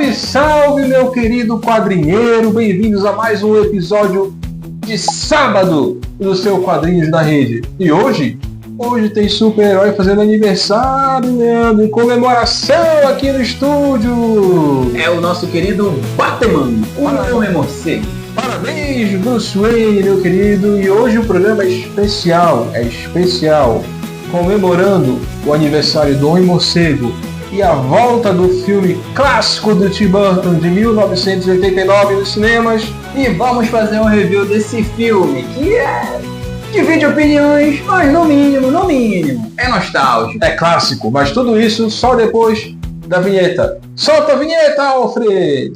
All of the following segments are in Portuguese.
Salve, salve, meu querido quadrinheiro! Bem-vindos a mais um episódio de sábado do seu Quadrinhos na Rede. E hoje tem super-herói fazendo aniversário, Leandro, em comemoração aqui no estúdio. É o nosso querido Batman, o Homem Morcego. Parabéns, Bruce Wayne, meu querido. E hoje o programa é especial, comemorando o aniversário do Homem Morcego e a volta do filme clássico do Tim Burton de 1989 nos cinemas. E vamos fazer um review desse filme, que divide opiniões, mas no mínimo, é nostálgico. É clássico, mas tudo isso só depois da vinheta. Solta a vinheta, Alfred!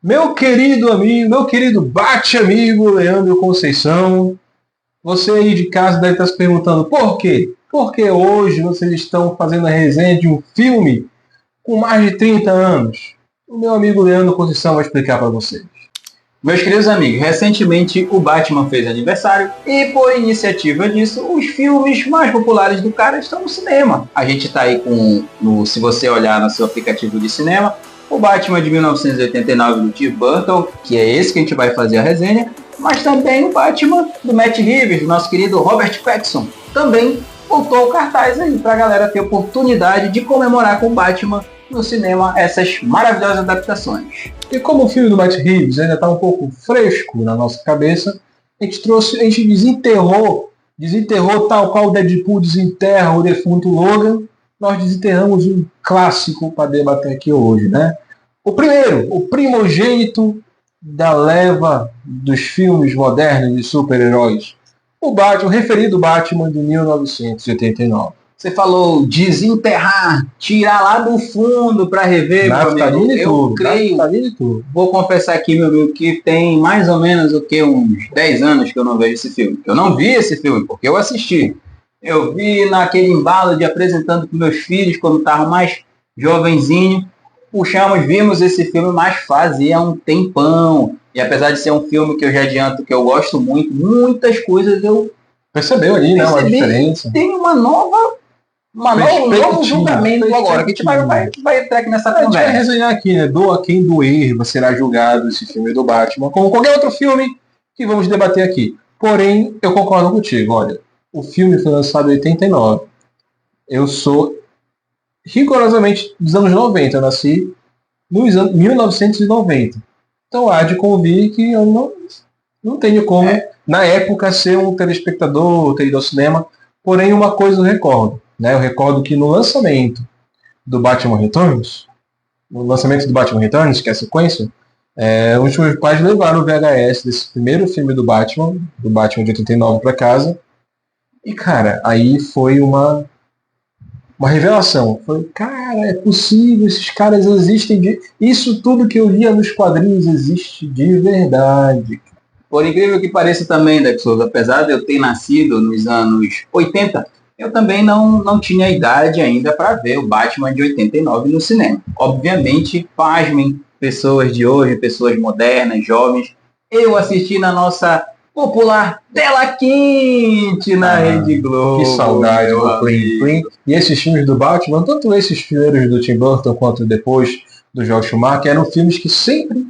Meu querido amigo, meu querido bate-amigo Leandro Conceição, você aí de casa deve estar se perguntando por quê? Porque hoje vocês estão fazendo a resenha de um filme com mais de 30 anos. O meu amigo Leandro Conceição vai explicar para vocês. Meus queridos amigos, recentemente o Batman fez aniversário e por iniciativa disso, os filmes mais populares do cara estão no cinema. A gente está aí se você olhar no seu aplicativo de cinema, o Batman de 1989 do Tim Burton, que é esse que a gente vai fazer a resenha, mas também o Batman do Matt Reeves, nosso querido Robert Pattinson, também voltou o cartaz aí pra galera ter oportunidade de comemorar com o Batman no cinema essas maravilhosas adaptações. E como o filme do Matt Reeves ainda está um pouco fresco na nossa cabeça, a gente desenterrou tal qual o Deadpool desenterra o defunto Logan, nós desenterramos um clássico para debater aqui hoje, né? O primogênito da leva dos filmes modernos de super-heróis, o referido Batman de 1989. Você falou desenterrar, tirar lá do fundo para rever, meu amigo. Eu creio, vou confessar aqui, meu amigo, que tem mais ou menos uns 10 anos que eu não vejo esse filme. Eu não vi esse filme, porque eu assisti. Eu vi naquele embalo de apresentando para meus filhos, quando estavam mais jovenzinho. Vimos esse filme, mas fazia um tempão. E apesar de ser um filme que eu já adianto que eu gosto muito, muitas coisas eu percebeu ali, né? Uma diferença. Tem um novo julgamento agora, que a gente vai entrar aqui nessa conversa. A gente vai resenhar aqui, né? Doa quem doer, será julgado esse filme do Batman, como qualquer outro filme que vamos debater aqui. Porém, eu concordo contigo, olha, o filme foi lançado em 89. Eu sou rigorosamente dos anos 90, eu nasci nos anos 1990. Então há de convir que eu não tenho como, na época, ser um telespectador, ter ido ao cinema. Porém, uma coisa eu recordo, né? Eu recordo que no lançamento do Batman Returns, que é a sequência, os meus pais levaram o VHS desse primeiro filme do Batman de 89 para casa. E, cara, aí foi uma revelação. Foi, cara, é possível, esses caras existem, isso tudo que eu via nos quadrinhos existe de verdade. Por incrível que pareça também, Dexter, apesar de eu ter nascido nos anos 80, eu também não tinha idade ainda para ver o Batman de 89 no cinema. Obviamente, pasmem, pessoas de hoje, pessoas modernas, jovens, eu assisti na nossa popular tela quente na Rede Globo. Que saudade do Plim. E esses filmes do Batman, tanto esses primeiros do Tim Burton quanto depois do Joel Schumacher, eram filmes que sempre,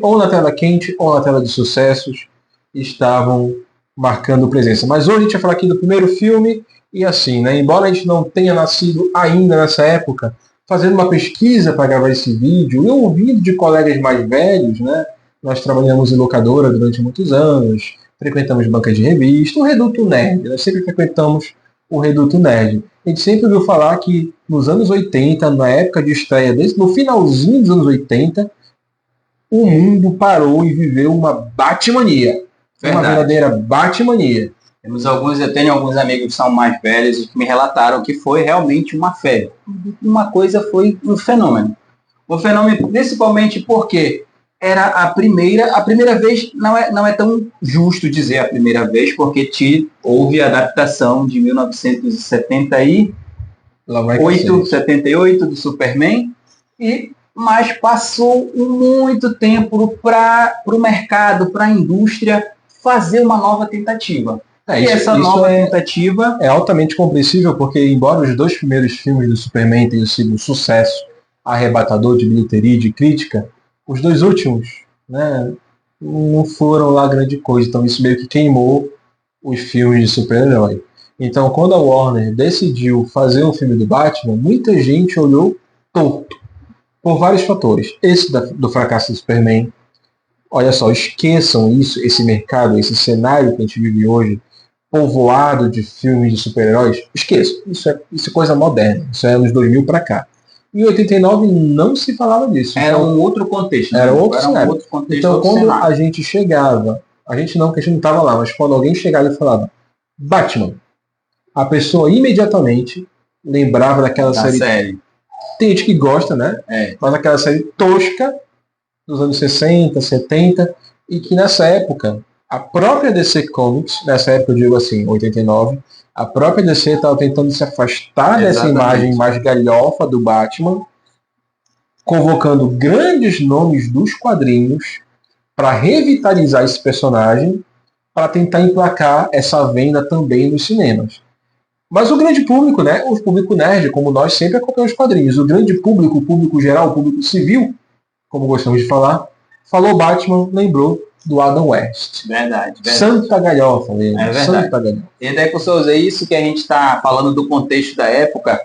ou na tela quente ou na tela de sucessos, estavam marcando presença. Mas hoje a gente vai falar aqui do primeiro filme, e assim, né, embora a gente não tenha nascido ainda nessa época, fazendo uma pesquisa para gravar esse vídeo, eu ouvindo de colegas mais velhos, né, nós trabalhamos em locadora durante muitos anos, frequentamos banca de revista, o Reduto Nerd, nós sempre frequentamos o Reduto Nerd. A gente sempre ouviu falar que nos anos 80, na época de estreia, no finalzinho dos anos 80, o mundo parou e viveu uma Batmania. Uma verdadeira Batmania. Eu tenho alguns amigos que são mais velhos e que me relataram que foi realmente uma febre. Uma coisa foi um fenômeno. Um fenômeno principalmente porque era a primeira vez, não é tão justo dizer a primeira vez, porque houve a adaptação de 1978 do Superman, mas passou muito tempo para o mercado, para a indústria fazer uma nova tentativa. Essa nova tentativa é altamente compreensível, porque embora os dois primeiros filmes do Superman tenham sido um sucesso arrebatador de bilheteria e de crítica, os dois últimos, né, não foram lá grande coisa. Então isso meio que queimou os filmes de super-herói. Então quando a Warner decidiu fazer um filme do Batman, muita gente olhou torto, por vários fatores. Esse do fracasso do Superman, olha só, esqueçam isso, esse mercado, esse cenário que a gente vive hoje, povoado de filmes de super-heróis, esqueçam. Isso é coisa moderna. Isso é anos 2000 para cá. Em 89 não se falava disso. Era um outro contexto. Era outro cenário. Outro contexto, então, outro quando cenário. a gente chegava, a gente não estava lá, mas quando alguém chegava e falava Batman, a pessoa imediatamente lembrava daquela série. Tem gente que gosta, né? Mas aquela série tosca dos anos 60, 70, e que nessa época, a própria DC Comics, nessa época eu digo assim, 89, a própria DC estava tentando se afastar dessa imagem mais galhofa do Batman, convocando grandes nomes dos quadrinhos para revitalizar esse personagem, para tentar emplacar essa venda também nos cinemas. Mas o grande público, né, o público nerd, como nós sempre acompanhamos os quadrinhos, o grande público, o público geral, o público civil, como gostamos de falar, falou Batman, lembrou do Adam West. Verdade. Santa galhofa, mesmo. É verdade. Santa galhofa. E daí, pessoas, é isso que a gente está falando do contexto da época.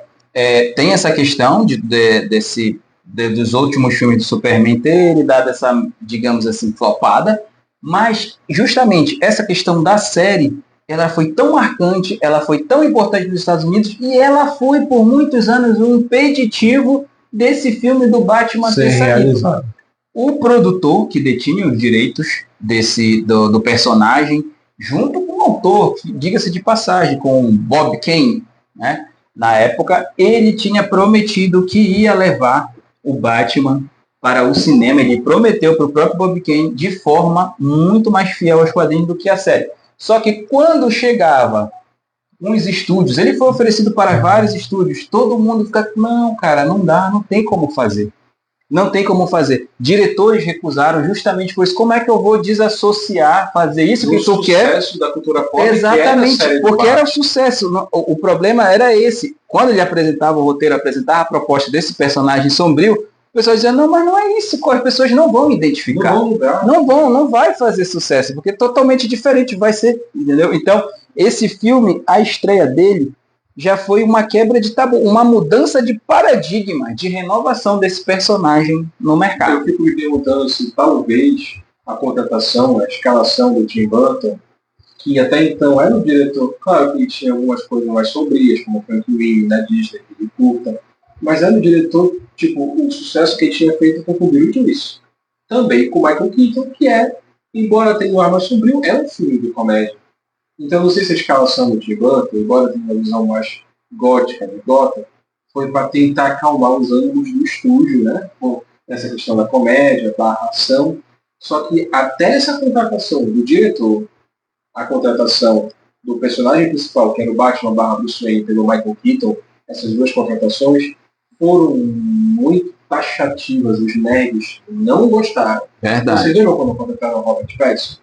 Tem essa questão dos últimos filmes do Superman terem dado essa, digamos assim, flopada, mas justamente essa questão da série, ela foi tão marcante, ela foi tão importante nos Estados Unidos e ela foi por muitos anos um impeditivo desse filme do Batman ter saído. O produtor que detinha os direitos do personagem, junto com o autor, diga-se de passagem, com Bob Kane, né? Na época, ele tinha prometido que ia levar o Batman para o cinema. Ele prometeu para o próprio Bob Kane de forma muito mais fiel aos quadrinhos do que a série. Só que quando chegava uns estúdios, ele foi oferecido para vários estúdios, todo mundo fica, não, cara, não dá, não tem como fazer. Não tem como fazer. Diretores recusaram justamente por isso. Como é que eu vou desassociar, fazer isso que tu quer? O sucesso da cultura pop. Exatamente, porque era o sucesso. O problema era esse. Quando ele apresentava o roteiro, apresentava a proposta desse personagem sombrio, o pessoal dizia, não, mas não é isso. As pessoas não vão identificar. Não vai fazer sucesso, porque é totalmente diferente vai ser, entendeu? Então, esse filme, a estreia dele, já foi uma quebra de tabu, uma mudança de paradigma, de renovação desse personagem no mercado. Eu fico me perguntando se talvez a contratação, a escalação do Tim Burton, que até então era um diretor, claro que tinha algumas coisas mais sombrias, como o Frank Miller, na Disney, que ele curta, mas era um diretor, tipo, o sucesso que ele tinha feito com o Bruce Willis. Também com Michael Keaton, que embora tenha um ar mais sombrio, é um filme de comédia. Então, não sei se a escalação do Tim Burton, embora tenha uma visão mais gótica de Gotham, foi para tentar acalmar os ânimos do estúdio, né? Com essa questão da comédia, da ação. Só que até essa contratação do diretor, a contratação do personagem principal, que era o Batman / Bruce Wayne, pelo Michael Keaton, essas duas contratações foram muito taxativas. Os nerds não gostaram. Verdade. Vocês viram quando contrataram o Robert Pattinson?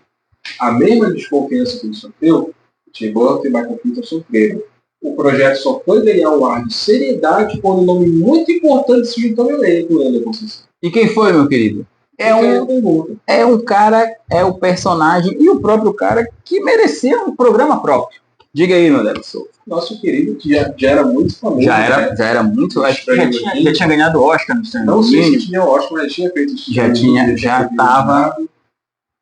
A mesma desconfiança que ele sofreu, Tim Burton e Michael Keaton sofreram. O projeto só foi ganhar um ar de seriedade quando um nome muito importante se juntou no elenco, Leandro Conceição. E quem foi, meu querido? É um cara, é o personagem e o próprio cara que merecia um programa próprio. Diga aí, meu Deus. Nosso querido, que já era muito famoso. Já era muito. Acho que já tinha ganhado o Oscar no Stranger Things. Não sei se tinha o Oscar, mas já tinha feito isso. Já estava.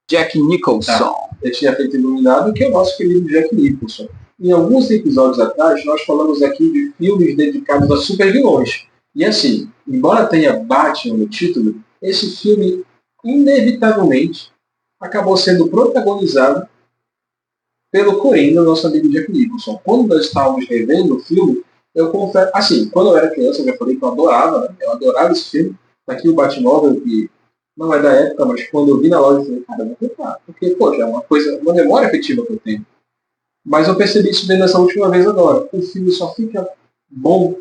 Jack Nicholson. Já tinha feito Iluminado, que é o nosso querido Jack Nicholson. Em alguns episódios atrás, nós falamos aqui de filmes dedicados a super-vilões. E assim, embora tenha Batman no título, esse filme, inevitavelmente, acabou sendo protagonizado pelo Coringa, nosso amigo Jack Nicholson. Quando nós estávamos revendo o filme, eu confesso, assim, quando eu era criança, eu já falei que eu adorava esse filme. Tá aqui o Batmóvel, que não é da época, mas quando eu vi na loja, eu falei, cara, eu vou comprar. Porque, poxa, é uma memória afetiva que eu tenho. Mas eu percebi isso bem nessa última vez agora. O filme só fica bom,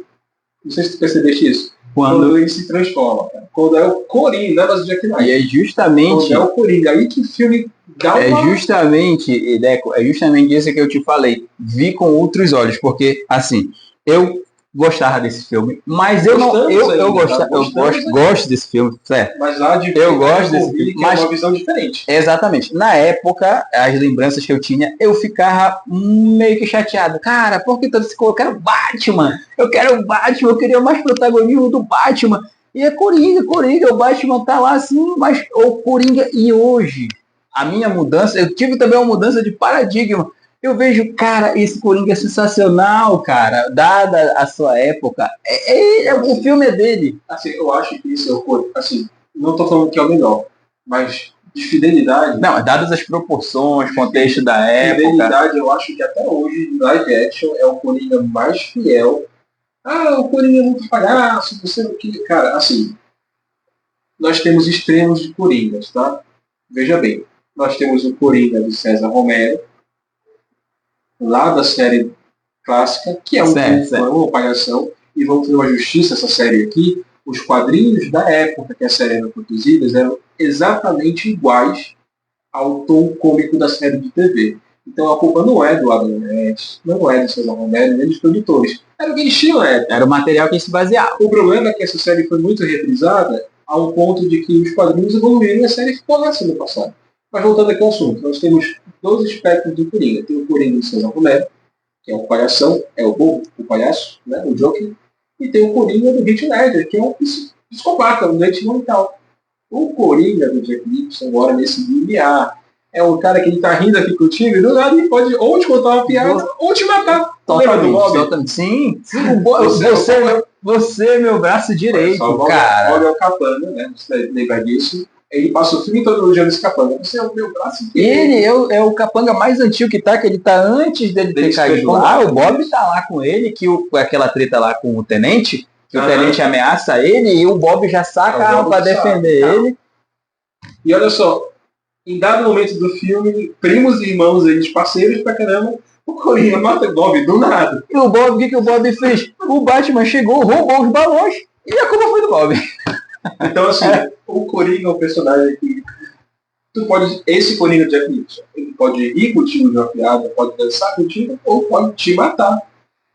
não sei se tu percebeste isso, quando ele se transforma, cara. Quando é o Coringa, não é mais o Jack Knight. E é justamente... Quando é o Coringa, aí que o filme dá uma... É justamente, Deco, é justamente isso que eu te falei. Vi com outros olhos, porque, assim, eu gostava desse filme, mas eu não, gosto desse filme, certo? Mas lá de eu gosto desse filme, mas é uma visão diferente. Exatamente. Na época, as lembranças que eu tinha, eu ficava meio que chateado. Cara, por que todo esse eu quero Batman? Eu quero o Batman, eu queria mais protagonismo do Batman. E é Coringa, o Batman tá lá assim, mas o Coringa e hoje, a minha mudança, eu tive também uma mudança de paradigma. Eu vejo, cara, esse Coringa é sensacional, cara, dada a sua época. O filme é dele. Assim, eu acho que isso é o Coringa. Assim, não tô falando que é o melhor, mas de fidelidade. Não, dadas as proporções, contexto da época. Fidelidade, eu acho que até hoje, em live action, é o Coringa mais fiel. Ah, o Coringa é muito palhaço, você não que. Cara, assim, nós temos extremos de Coringas, tá? Veja bem, nós temos o Coringa de César Romero, lá da série clássica, que é uma palhação, e vamos ter uma justiça essa série aqui. Os quadrinhos da época que a série era produzida eram exatamente iguais ao tom cômico da série de TV. Então a culpa não é do Adam West, não é do César Romero, nem dos produtores. Era o que eles tinham, né? Era o material que se baseava. O problema é que essa série foi muito reprisada ao ponto de que os quadrinhos evoluíram e a série ficou lá no passado. Mas voltando aqui ao assunto, nós temos dois espectros do Coringa. Tem o Coringa de César Romero, que é o palhação, é o bobo, o palhaço, né, o Joker. E tem o Coringa do Heath Ledger, que é um psicopata, um doente mental. O Coringa do Jack Nicholson agora nesse limiar. É um cara que ele tá rindo aqui contigo e do nada ele pode ou te contar uma piada ou te matar. Totalmente. Sim. Você é meu braço direito, cara. Olha o Capanga, né? Você lembra disso? Ele passa o filme todo elogiando esse Capanga. Você é o meu braço direito. Ele é o Capanga mais antigo que ele tá antes dele ter caído lá. O Bob tá lá com ele, aquela treta lá com o Tenente, que o Tenente ameaça ele e o Bob já saca a arma pra defender ele. E olha só, em dado momento do filme, primos e irmãos, eles parceiros pra caramba, o Coringa mata o Bob do nada. E o Bob, o que o Bob fez? O Batman chegou, roubou os balões e a culpa foi do Bob. Então, assim, o Coringa é um personagem que esse Coringa de Jack Nicholson, ele pode rir contigo de uma piada, pode dançar contigo ou pode te matar.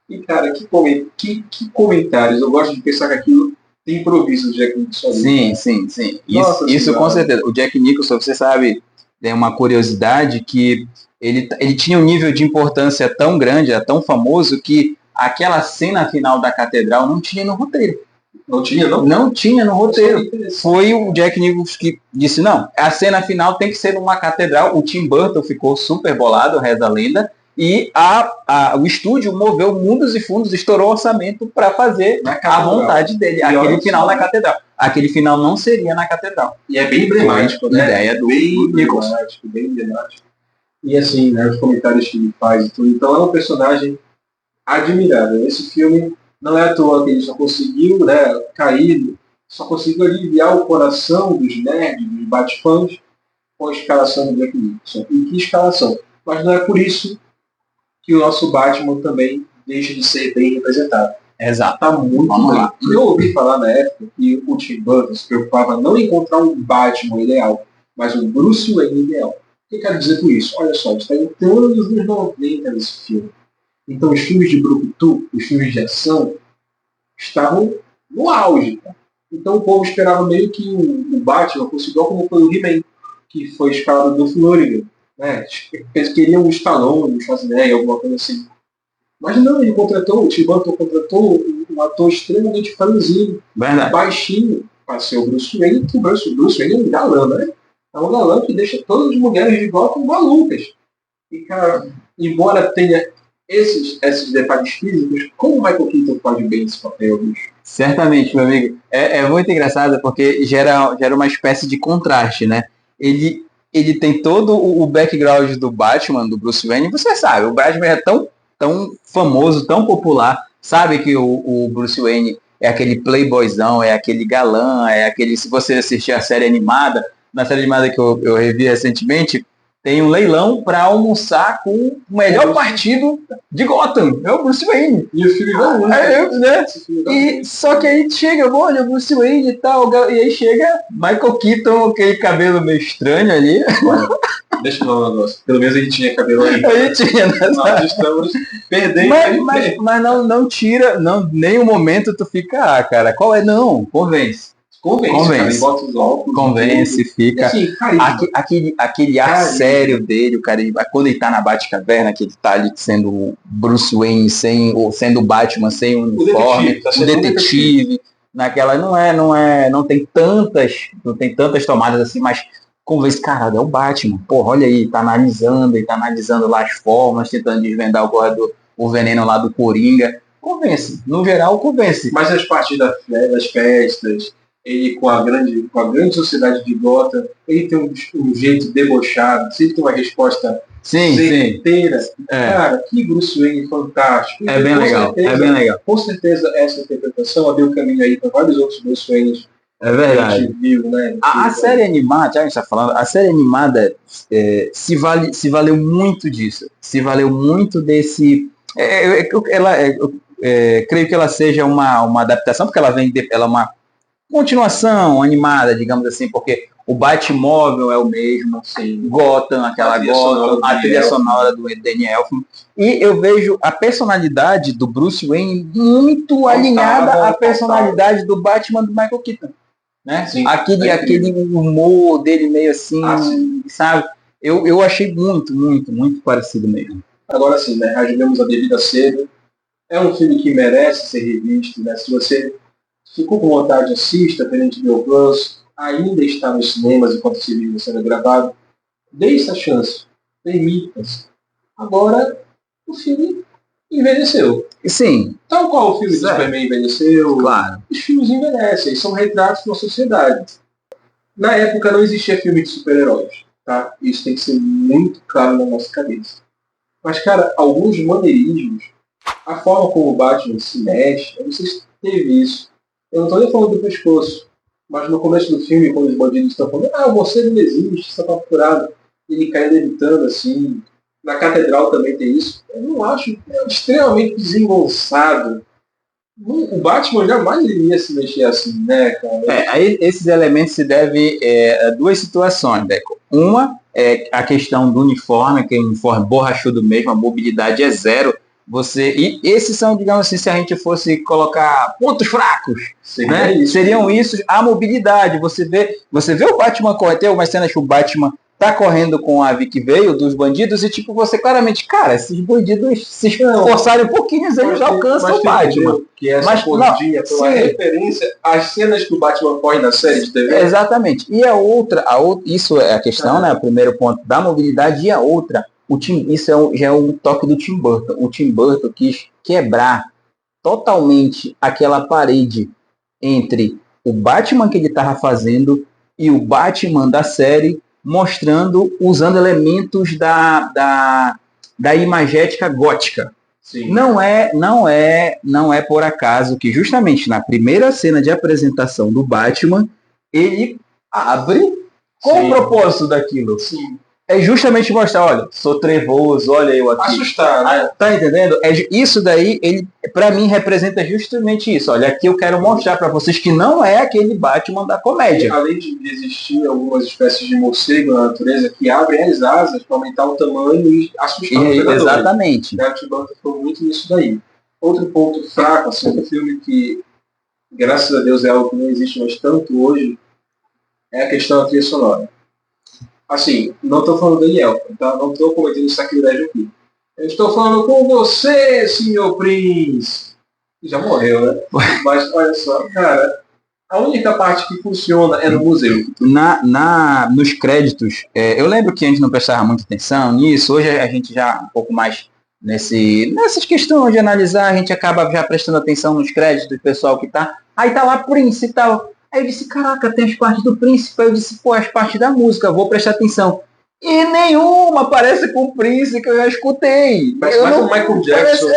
E, cara, que comentários. Eu gosto de pensar que aquilo tem improviso do Jack Nicholson. Sim. Isso com certeza. O Jack Nicholson, você sabe, tem uma curiosidade que ele tinha um nível de importância tão grande, era tão famoso, que aquela cena final da catedral não tinha no roteiro. Não tinha, não? Não tinha no roteiro. Foi o Jack Nicholson que disse, não, a cena final tem que ser numa catedral. O Tim Burton ficou super bolado, reza a lenda, e o estúdio moveu mundos e fundos, estourou o orçamento para fazer a vontade dele. Aquele final na catedral. Aquele final não seria na catedral. E é bem emblemático, né? Ideia do Nicholson. Bem emblemático. E assim, né, os comentários que ele faz e tudo. Então é um personagem admirável. Esse filme não é à toa que ele só conseguiu, né, cair, só conseguiu aliviar o coração dos nerds, dos Batfãs, com a escalação do Jack Nicholson. E que escalação? Mas não é por isso que o nosso Batman também deixa de ser bem representado. Exato. Tá muito bem. Eu ouvi falar na época que o Tim Burton se preocupava não em encontrar um Batman ideal, mas um Bruce Wayne ideal. O que eu quero dizer com isso? Olha só, a gente está entrando nos anos 90 nesse filme. Então os filmes de Brucutu, os filmes de ação, estavam no auge. Tá? Então o povo esperava meio que o Batman fosse igual como foi o He-Man, que foi escalado do Florida. Né? Eles queriam um Stallone, um Schwarzenegger, alguma coisa assim. Mas não, o Tim Burton contratou um ator extremamente franzino, baixinho, para ser o Bruce Wayne, que o Bruce Wayne é um galã, né? É um galã que deixa todas as mulheres de Gotham malucas. E, cara, embora tenha esses detalhes físicos, como o Michael Keaton faz bem esse papel, bicho? Certamente, meu amigo. É muito engraçado porque gera uma espécie de contraste, né? Ele tem todo o background do Batman, do Bruce Wayne. Você sabe, o Batman é tão famoso, tão popular. Sabe que o Bruce Wayne é aquele playboyzão, é aquele galã, é aquele... Se você assistir a série animada, na série animada que eu revi recentemente, tem um leilão para almoçar com o melhor partido de Gotham. É o Bruce Wayne. E o filme não, né? E só que aí chega, olha, o Bruce Wayne e tal, e aí chega Michael Keaton, aquele cabelo meio estranho ali. Deixa eu falar um negócio. Pelo menos a gente tinha cabelo aí. A gente tinha, né? Nós estamos perdendo. Mas não tira, nenhum momento tu fica, cara, qual é? Não, convence. Cara, e bota os óculos. Convence, fica. Assim, Aquele ar sério dele, o cara, quando ele tá na Batcaverna, que ele tá ali sendo o Bruce Wayne, ou sendo o Batman sem o uniforme, o detetive, naquela, não tem tantas tomadas assim, mas convence, cara, é o Batman, porra, olha aí, tá analisando lá as formas, tentando desvendar o veneno lá do Coringa, convence, no geral convence. Mas as partes das festas, ele com a grande sociedade de Gotham, ele tem um jeito debochado, sempre tem uma resposta certeira. Cara, que Bruce Wayne fantástico. É bem legal. Com certeza essa interpretação abriu o caminho aí para vários outros Bruce Waynes. É verdade. Que a gente viu, né? A série animada, já a gente está falando, a série animada se valeu muito disso. Se valeu muito desse. Creio que ela seja uma adaptação, porque ela é uma continuação animada, digamos assim, porque o Batmóvel é o mesmo, Gotham, a trilha sonora do Danny Elfman, e eu vejo a personalidade do Bruce Wayne muito alinhada à personalidade do Batman do Michael Keaton, né? Sim, aquele humor dele meio assim, sabe? Eu achei muito, muito, muito parecido mesmo. Agora sim, né? Ajudamos a devida cedo. É um filme que merece ser revisto, né? Se você ficou com vontade, assista pela HBO Plus, ainda está nos cinemas enquanto esse vídeo está sendo gravado. Dê essa chance, permita-se. Agora, o filme envelheceu. Sim. Tal qual o filme do Superman envelheceu, claro. Os filmes envelhecem, são retratos de uma sociedade. Na época não existia filme de super-heróis, tá? Isso tem que ser muito claro na nossa cabeça. Mas, cara, alguns maneirismos, a forma como o Batman se mexe, eu não sei se teve isso. Eu não estou nem falando do pescoço, mas no começo do filme, quando os bandidos estão falando, você não existe, você está procurado, ele cai levitando assim. Na catedral também tem isso. Eu não acho extremamente desengonçado. O Batman jamais iria se mexer assim, né, cara? Aí esses elementos se devem a duas situações, Deco. Uma é a questão do uniforme, que é um uniforme borrachudo mesmo, a mobilidade é zero. E esses são, digamos assim, se a gente fosse colocar pontos fracos, né? Seriam isso, a mobilidade. Você vê o Batman correr, tem algumas cenas que o Batman tá correndo com a Vicky Vale dos bandidos e tipo, você claramente, cara, esses bandidos se esforçarem um pouquinho, eles alcançam o Batman. Que essa corridinha foi uma referência às cenas que o Batman corre na série de TV. Exatamente. E a outra, isso é a questão, né? O primeiro ponto da mobilidade, e a outra, isso já é um toque do Tim Burton. O Tim Burton quis quebrar totalmente aquela parede entre o Batman que ele estava fazendo e o Batman da série, usando elementos da imagética gótica. Sim. Não é por acaso que justamente na primeira cena de apresentação do Batman, ele abre com o propósito daquilo. Sim. É justamente mostrar, olha, sou trevoso, olha eu aqui. Assustar, né? Tá entendendo? Isso daí, ele, pra mim, representa justamente isso. Olha, aqui eu quero mostrar pra vocês que não é aquele Batman da comédia. E, além de existir algumas espécies de morcego na natureza que abrem as asas para aumentar o tamanho e assustar o predador. Exatamente. O Tim Burton foi muito nisso daí. Outro ponto fraco, assim, do filme que, graças a Deus, é algo que não existe mais tanto hoje, é a questão da trilha sonora. Assim, não estou falando do Daniel, tá? Não estou cometendo sacrilégio aqui. Eu estou falando com você, senhor Prince. Já morreu, né? Mas olha só, cara, a única parte que funciona é no museu. Nos créditos, eu lembro que a gente não prestava muita atenção nisso. Hoje a gente já um pouco mais nessas questões de analisar, a gente acaba já prestando atenção nos créditos do pessoal que tá. Aí tá lá Prince e tal. Aí eu disse, caraca, tem as partes do Príncipe. Aí eu disse, as partes da música, vou prestar atenção. E nenhuma parece com o Prince que eu já escutei. Mas o Michael Jackson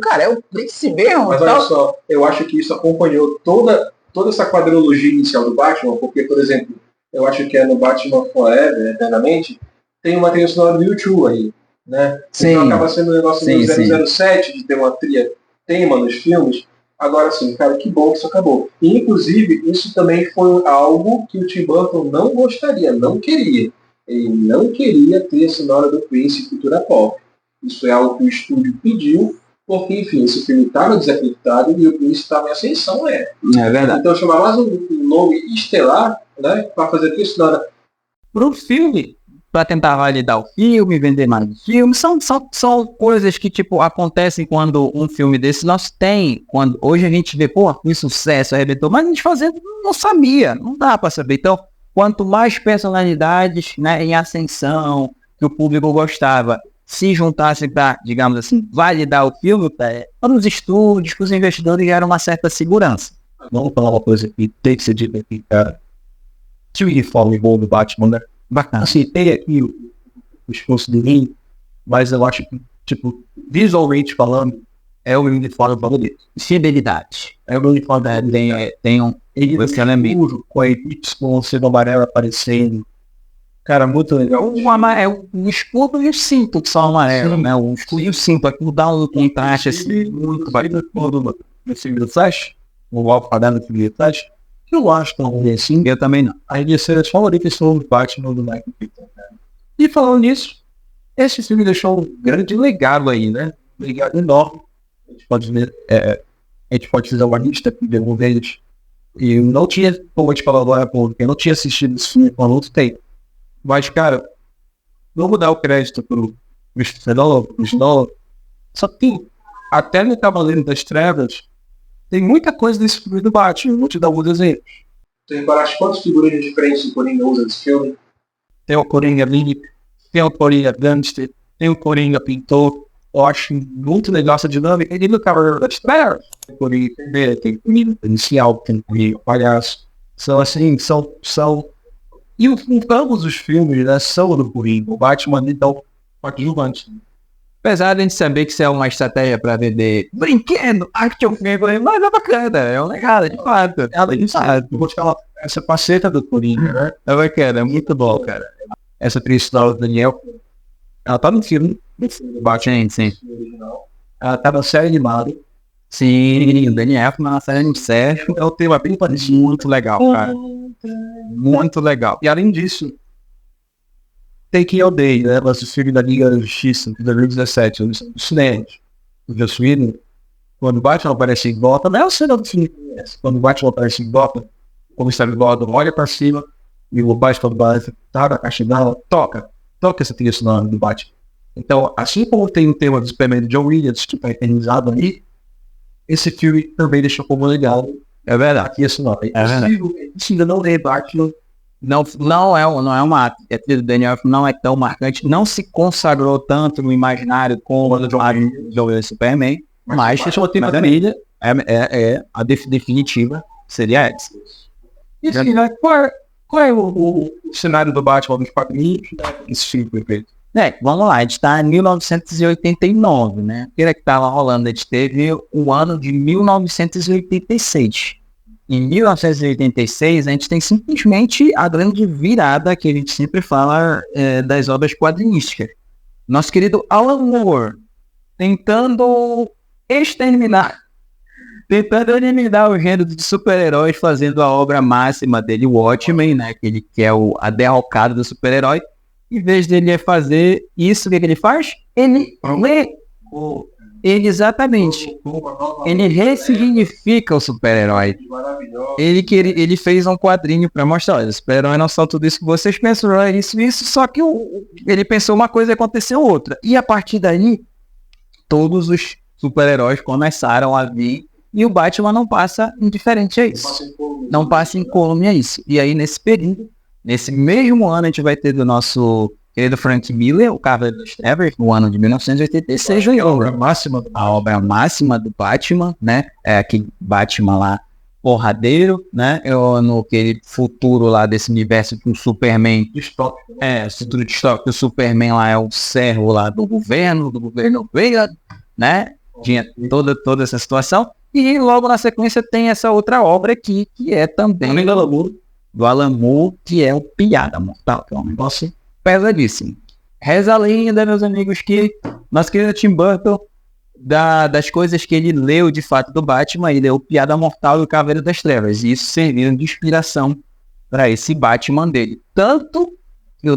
cara, é o Prince mesmo. Mas olha só, eu acho que isso acompanhou toda essa quadrilogia inicial do Batman, porque, por exemplo, eu acho que é no Batman Forever, eternamente, tem uma trilha sonora do U2 aí, né? Sim. Então acaba sendo um negócio do 007 de ter uma trilha tema nos filmes. Agora sim, cara, que bom que isso acabou. E, inclusive, isso também foi algo que o Tim Burton não gostaria, não queria. ele não queria ter a sonora do Prince em cultura pop. Isso é algo que o estúdio pediu, porque, enfim, esse filme estava desacreditado e o Prince estava em ascensão, É verdade. Então chamar mais um nome estelar, né, para fazer a trilha sonora. Pro filme, para tentar validar o filme, vender mais o filme, são coisas que, tipo, acontecem quando um filme desse nós tem, quando hoje a gente vê, pô, foi sucesso, arrebentou, mas a gente fazendo não sabia, não dá para saber. Então, quanto mais personalidades, né, em ascensão, que o público gostava, se juntassem para, digamos assim, validar o filme, para os estúdios, para os investidores, gera uma certa segurança. Vamos falar uma coisa que tem que ser dita aqui, cara. Se o uniforme bom do Batman, né? Bacana. Assim, tem aqui o esforço do Lin, mas eu acho que, tipo, visualmente falando, é o meu uniforme favorito. Fidelidade. É o meu uniforme favorito. Tem um... Ele é escuro, com a elipse com o selo amarelo aparecendo. Cara, muito legal. O escudo e o cinto que são amarelo, né? O escudo e o cinto, aquilo dá um contraste assim, muito bacana. No filme do Flash, o Alpha no filme do Flash, eu acho que não é assim. Eu também não. Aí minhas cenas favoritas são o Batman do Michael Keaton. E falando nisso, esse filme deixou um grande legado aí, né? Um legado enorme. A gente pode ver, a gente pode fazer uma lista de algum deles. E eu não tinha, como a gente falou agora, porque eu não tinha assistido esse filme há muito tempo. Mas, cara, vamos dar o crédito pro Christopher Nolan. Só que, até no Cavaleiro das Trevas, tem muita coisa desse filme do Batman. Vou te dar alguns exemplos. Tu reparaste quantas figurinhas diferentes o Coringa usa nesse filme? Tem o Coringa Limp, tem o Coringa Gangster, tem o Coringa Pintor. Eu acho muito legal essa dinâmica. E no Cavaleiro das Trevas, tem o Coringa primeiro, tem o Coringa inicial, tem o Coringa palhaço. São assim, são... E ambos os filmes, né, são do Coringa. O Batman, então, coadjuvante. Apesar de a gente saber que isso é uma estratégia para vender brinquedo, action figure, mas é bacana, é um legal, de fato. Eu vou te falar, essa faceta do Coringa, né? É bacana, é muito bom, cara. Essa trilha sonora do Daniel, ela tá no filme do Batman. Sim. Ela tá na série animada. Sim, o Daniel na série de série é um tema bem parecido, muito legal, cara. Muito legal. E além disso, tem quem odeia, né? Mas o filme da Liga da Justiça, de 2017, os cinemas, o Joss Whedon, quando o Batman aparece em Gotham, não é o cena do filme. Quando o Batman aparece em Gotham, o comissário Gordon olha pra cima e o Batman tá na caixa dela, toca essa trilha sonora do Batman. Então, assim como tem o tema do Superman de John Williams, que tá eternizado ali, esse filme também deixou como legado. É verdade. Aqui esse nome. É verdade. Isso ainda não é Batman. Não é uma a trilha do Daniel não é tão marcante, não se consagrou tanto no imaginário como o John Williams Superman, mas deixa eu ter uma trilha, é a definitiva seria essa. E assim, né, qual é o cenário do Batman dos quadrinhos? Esse filme foi feito. Vamos lá, a gente está em 1989, né? O que era que estava rolando? A gente teve o ano de 1986. Em 1986, a gente tem simplesmente a grande virada que a gente sempre fala das obras quadrinísticas. Nosso querido Alan Moore, tentando eliminar o gênero de super-heróis, fazendo a obra máxima dele, Watchmen, né? Que ele quer a derrocada do super-herói. Em vez dele fazer isso, o que ele faz? Ele exatamente. Ele ressignifica o super-herói. Ele fez um quadrinho para mostrar, olha, os super-heróis não são tudo isso que vocês pensam, é isso, só que ele pensou uma coisa e aconteceu outra. E a partir daí, todos os super-heróis começaram a vir e o Batman não passa indiferente a isso. Não passa incólume a isso. E aí, nesse período, nesse mesmo ano, a gente vai ter do nosso querido Frank Miller, o Cavaleiro das Trevas, no ano de 1986, a obra máxima do Batman, né? É aquele Batman lá, porradeiro, né? No aquele futuro lá desse universo que o Superman distópico. Futuro distópico, o Superman lá é o servo lá do governo veio, né? Tinha toda essa situação. E logo na sequência tem essa outra obra aqui, que é também do Alan Moore, que é o Piada Mortal, que é um negócio pesadíssimo. Reza a lenda, meus amigos, que nosso querido Tim Burton, das coisas que ele leu de fato do Batman, ele leu Piada Mortal e o Cavaleiro das Trevas, e isso serviu de inspiração para esse Batman dele. Tanto que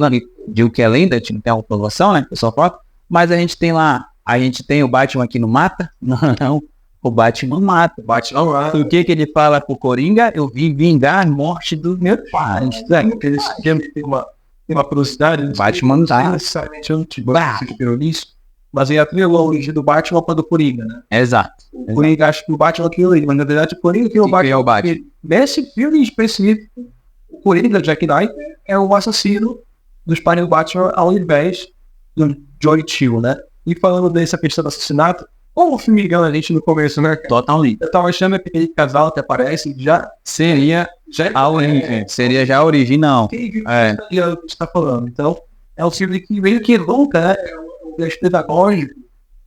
de o que é lenda, a gente não tem a população, né? O pessoal fala. Mas a gente tem o Batman que não mata? Não. O Batman mata. O Batman mata. O que ele fala pro Coringa? Eu vim vingar a morte do meu pai. Eles tem uma curiosidade. Batman tá. Mas aí a trilogia do Batman para do Coringa, né? Exato. O Coringa acha que o Batman criou ele, mas na verdade o Coringa criou o Batman. Nesse filme específico, o Coringa, Jack Knight, é o assassino dos pais do Batman ao invés do Johnny Chill, né? E falando dessa questão do assassinato, como o filme engana a gente no começo, né? Totalmente. Eu tava achando que aquele casal que aparece seria a origem. Seria já a origem, não. É o que você tá falando. Então, é um filme que meio que nunca, né? É pedagógico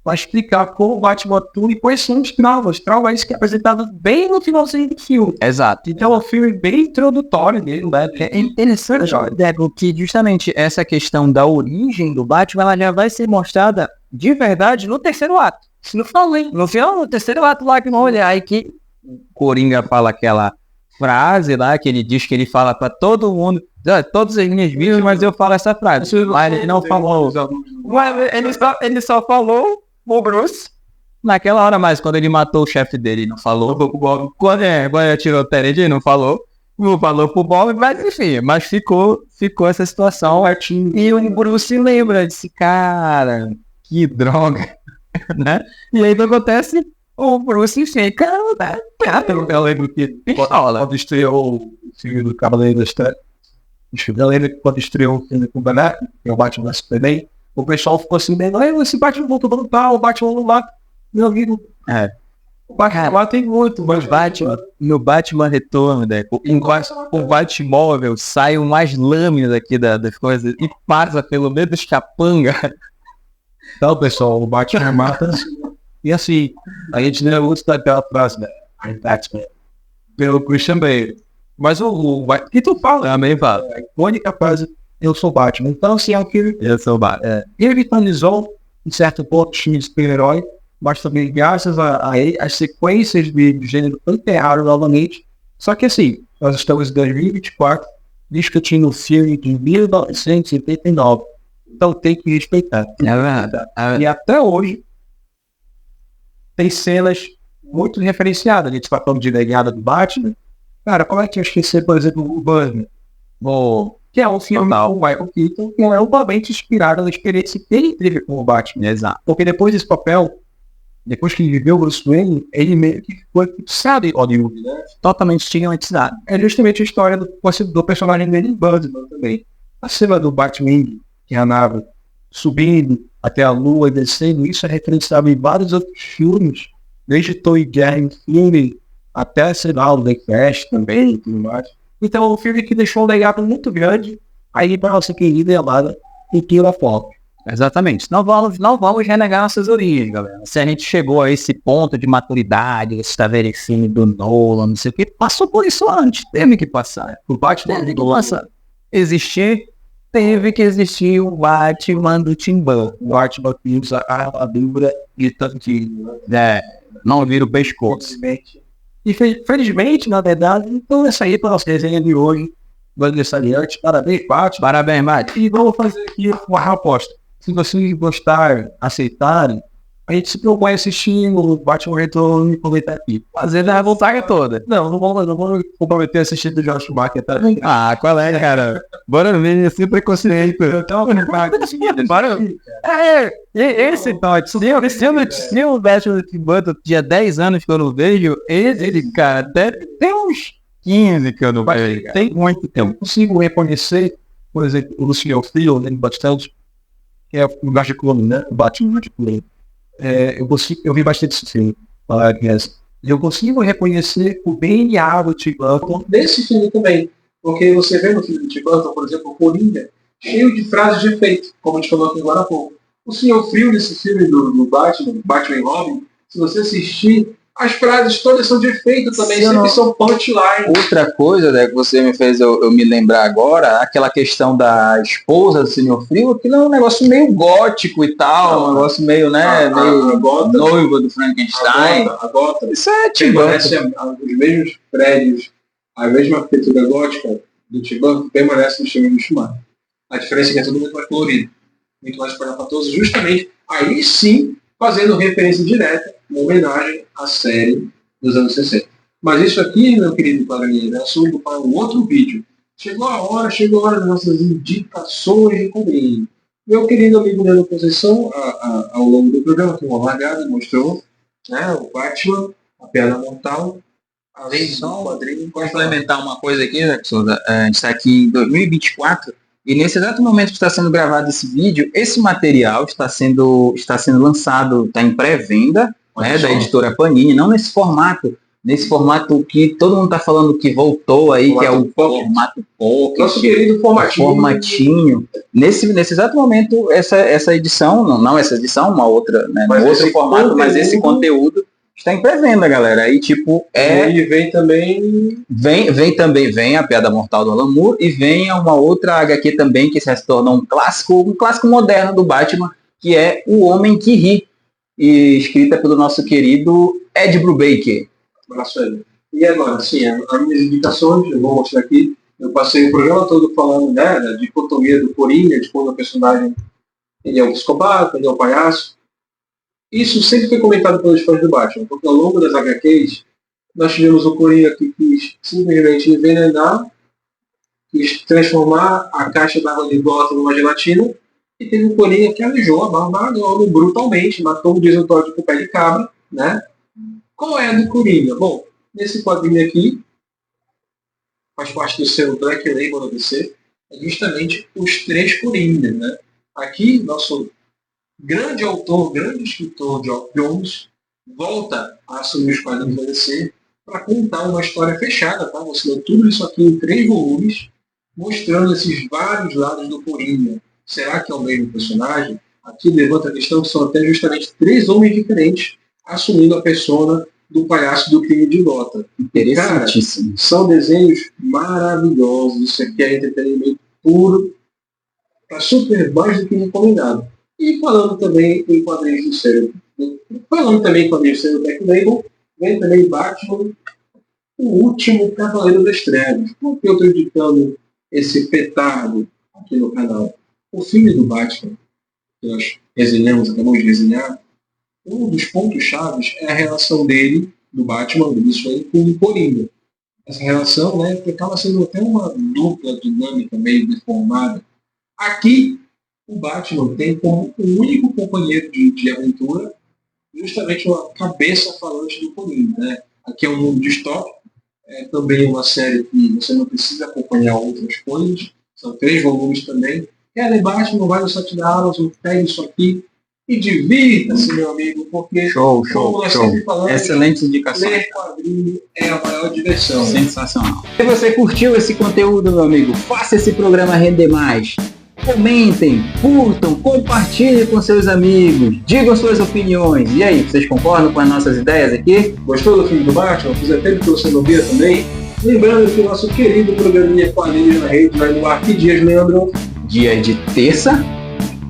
para explicar como o Batman atua e quais são os traumas que é apresentado bem no finalzinho do filme. Exato. Então é um filme bem introdutório mesmo, né? É interessante, Débora, que justamente essa questão da origem do Batman, ela já vai ser mostrada de verdade no terceiro ato. Se não falei. No final, no terceiro ato lá que não olhar aí que Coringa fala aquela frase lá, que ele diz que ele fala para todo mundo, todas as minhas vidas, mas eu falo essa frase. Mas ele não falou. Ele só falou o Bruce naquela hora, mas quando ele matou o chefe dele, não falou. Quando tirou o Tered, ele não falou. Não falou pro Bob, mas enfim, mas ficou essa situação. E o Bruce lembra desse cara, que droga, né? E aí o que acontece? O Bruce fica, né? Eu lembro que quando estreou o filme do Cavaleiro das Trevas, eu lembro que quando estreou o filme com o Bené, que é o Batman da Superman, o pessoal ficou assim, esse Batman voltou para lutar, o Batman não mata. Meu amigo, o Batman lá tem muito, mas no Batman Retorno, né? O Batmóvel sai umas lâminas aqui das coisas e passa pelo meio dos capanga. Então, pessoal, o Batman mata. E assim, a gente não é muito daquela frase, né? Batman. Pelo Christian Bale. Mas o que tu fala? Também fala. A icônica frase, eu sou Batman. Então, assim, é o que eu sou Batman. Ele vitalizou, em certo ponto, o time de super-herói, mas também graças a ele, as sequências de gênero enterraram novamente. Só que assim, nós estamos em 2024, discutindo o filme de 1979. Então tem que respeitar. É verdade. E até hoje, tem cenas muito referenciadas. A gente está falando de legada do Batman. Cara, como é que eu esqueci, por exemplo, o Burn? Que é um filme do Michael Keaton, que é totalmente inspirado na experiência que ele teve com o Batman. Exato. Porque depois desse papel, depois que ele viveu o Bruce Wayne, ele meio que foi, sabe, Hollywood, né? Totalmente estigmatizado. É justamente a história do personagem dele em Birdman também. A cena do Batman, que é a nave subindo até a lua e descendo, isso é referenciado em vários outros filmes, desde Toy Jerry filme até, sei lá, o The Flash também e tudo mais. Então é um filme que deixou um legado muito grande aí para nossa querida e amada cultura pop. Exatamente. Não vamos renegar nossas origens, galera. Se a gente chegou a esse ponto de maturidade, esse estabelecido do Nolan, não sei o que, passou por isso antes, teve que passar. O Batman teve que passar. Teve que existir o Batman do Tim Burton. O Batman que usa a armadura e tanquinho. Não vira o pescoço. E felizmente, na verdade, então essa aí para nossa desenho de hoje. Aniversariante, parabéns, Batman. Parabéns, Batman. E vamos fazer aqui uma aposta. Se vocês gostarem, aceitarem, a gente se propõe a assistir o Batman Retorno e comentar aqui. Fazer a vontade toda. Não vamos comprometer a assistir do Josh Schumacher, tá? Qual é, cara? Bora ver, sem preconceito. Bora. Esse se o Batman de Burton tinha 10 anos que eu não vejo, ele, cara, até tem uns 15 que eu não vejo. Tem muito tempo. Eu consigo reconhecer, por exemplo, o Luciano Filho, né, bastante, que é o Batman, né? O Batman. Eu vi bastante esse filme. Eu consigo reconhecer o DNA do Tim Burton nesse filme também. Porque você vê no filme do Tim Burton, por exemplo, o Coringa, cheio de frases de efeito, como a gente falou aqui agora há pouco. O Senhor Frio nesse filme do Batman e Robin, se você assistir, as frases todas são de efeito também, sempre são punchline. Outra coisa, né, que você me fez eu me lembrar agora, aquela questão da esposa do Senhor Frio, aquilo é um negócio meio gótico e tal, um negócio meio, né, meio noiva do Frankenstein. A Gotham. Isso é Tim Burton. Os mesmos prédios, a mesma arquitetura gótica do Tim Burton permanece no filme do Schumacher. A diferença é que é tudo muito mais colorido, muito mais espalhafatoso, justamente aí sim fazendo referência direta, uma homenagem à série dos anos 60. Mas isso aqui, meu querido Clarinha, é assunto para um outro vídeo. Chegou a hora das nossas indicações de quadrinho. Meu querido amigo Leandro Conceição, ao longo do programa, que uma largada mostrou, né, o Batman, a Piada Mortal, além de um quadrinho. Complementar uma coisa aqui, né, Souza? A gente está aqui em 2024 e nesse exato momento que está sendo gravado esse vídeo, esse material está sendo lançado, está em pré-venda, né, da editora Panini, não nesse formato que todo mundo está falando que voltou aí, que é o formato pocket, nosso querido formatinho. Nesse exato momento, essa edição, não essa edição, uma outra, né, no outro formato, mas esse conteúdo está em pré-venda, galera. Aí, tipo, E vem também... Vem a Piada Mortal do Alan Moore e vem uma outra HQ também que se tornou um clássico moderno do Batman, que é O Homem que Ri, e escrita pelo nosso querido Ed Brubaker. Abraço aí. E agora, sim, as minhas indicações, eu vou mostrar aqui. Eu passei o programa todo falando, né, da dicotomia do Coringa, de quando o personagem ele é um psicopata, ele é um palhaço. Isso sempre foi comentado pelos fãs do Batman, porque ao longo das HQs, nós tivemos o Coringa que quis simplesmente envenenar, quis transformar a caixa d'água de Gotham numa gelatina, e teve o Coringa que alijou a Bárbara brutalmente, matou o Desentódio com o pé de cabra, né? Qual é a do Coringa? Bom, nesse quadrinho aqui, faz parte do seu Black Label da DC, é justamente os 3 Coringas, né? Aqui, nosso grande autor, grande escritor, Geoff Jones, volta a assumir os quadrinhos da DC para contar uma história fechada, tá? Você lê tudo isso aqui em 3 volumes, mostrando esses vários lados do Coringa. Será que é o mesmo personagem? Aqui levanta a questão que são até justamente 3 homens diferentes assumindo a persona do palhaço do crime de Gotham. Interessantíssimo. Cara, são desenhos maravilhosos. Isso aqui é entretenimento puro. Tá super mais do que recomendado. E falando também em quadrinhos do selo Black Label, vem também Batman, o último Cavaleiro das Trevas. Por que eu estou indicando esse petardo aqui no canal? O filme do Batman, que nós acabamos de resenhar, um dos pontos chaves é a relação dele, do Batman, do Bruce Wayne, com o Coringa. Essa relação, né, que acaba sendo até uma dupla dinâmica meio deformada. Aqui, o Batman tem como o único companheiro de aventura justamente uma cabeça falante do Coringa, né? Aqui é um mundo distópico, é também uma série que você não precisa acompanhar outras coisas, são 3 volumes também. Quer Batman, vai no site da Amazon, pega isso aqui e divirta-se, meu amigo, porque show. Falamos, excelente indicação. Ler quadrinho é a maior diversão. Sensacional. Se você curtiu esse conteúdo, meu amigo, faça esse programa render mais. Comentem, curtam, compartilhem com seus amigos, digam suas opiniões. E aí, vocês concordam com as nossas ideias aqui? Gostou do filme do Batman? Fizer tempo que você não via também? Lembrando que o nosso querido programinha Quadrinhos na Rede vai no ar que dias, Leandro? Dia de terça,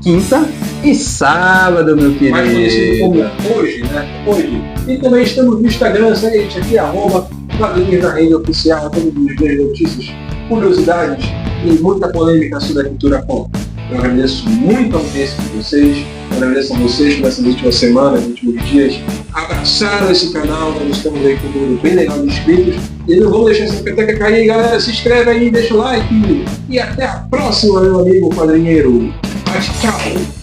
quinta e sábado, meu querido. Mais conhecido como hoje, né? Hoje. E também estamos no Instagram, segue a gente aqui, @Quadrinhos na Rede Oficial, todos os dias notícias, curiosidades e muita polêmica sobre a cultura pop. Eu agradeço muito a audiência de vocês, eu agradeço a vocês que nessas últimas semanas, nos últimos dias, abraçaram esse canal, nós estamos aí com um número bem legal de inscritos. E não vamos deixar essa peteca cair, galera, se inscreve aí, deixa o like e até a próxima, meu amigo quadrinheiro. Tchau!